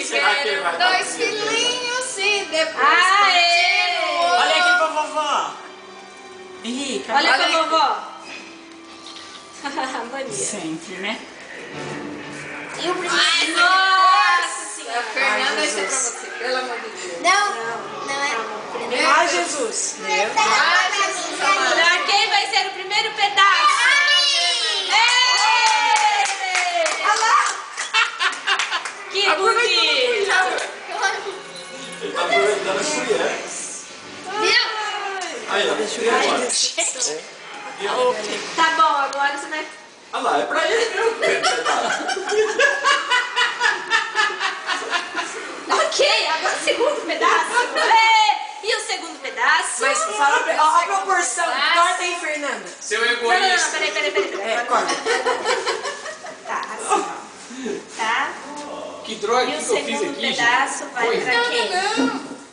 tiveram dois filhinhos e depois Olha aqui pra vovó. Henrique, olha pra vovó. Bonito. Sempre, né? E o primeiro. Nossa senhora. Fernanda, esse é pra você, pelo amor de Deus. Não é o primeiro. Ai, Jesus. Ai, Jesus amado. Pra quem vai ser o primeiro pedaço? Olha lá. Que bonito. Ele tá aproveitando as colheres. Viu? Aí, ó. Tá bom, agora você vai... Olha lá, é pra ele mesmo. Ok, agora o segundo pedaço. E o segundo pedaço? Mas fala pra ó a proporção. Corta aí, Fernanda. Seu Não, egoísta. peraí. Corta. Tá, assim, ó. Tá? Que droga E o que eu fiz segundo aqui, gente? pedaço vai pra quem?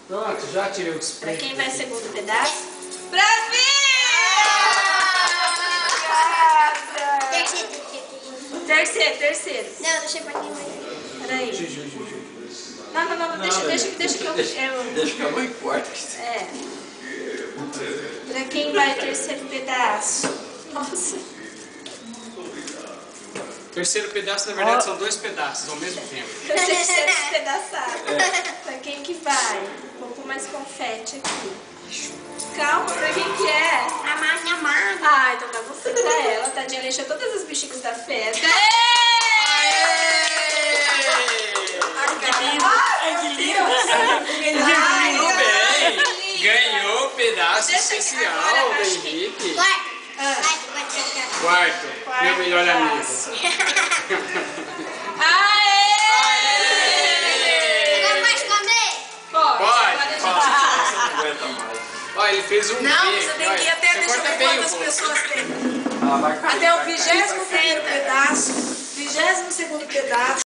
Pronto, já tirei o Pra spray. quem vai o segundo pedaço? Pra mim! Terceiro. Não, deixa pra quem vai. Peraí. Não, deixa que eu... Deixa que a mãe corta. É. Pra quem vai o terceiro pedaço? Nossa. Terceiro pedaço, na verdade, são dois pedaços ao mesmo tempo. Eu sei que ser despedaçado. Pra quem que vai? Vou pôr mais confete aqui. Calma, pra quem que é? A minha mãe. Ah, então dá você pra ela. Tadinha, ela encheu todas as bexigas da festa. Ai, que lindo. Muito bem! Ganhou o pedaço especial do Henrique. Quarto, meu melhor amigo. Não pode comer? Pode. Não aguenta mais. Olha, ele fez um Não, V. você tem que ir até Você deixa eu corta ver bem o quantas bolo. pessoas tem. Ela vai cair. Até o vai cair, 21º pedaço. 22º pedaço.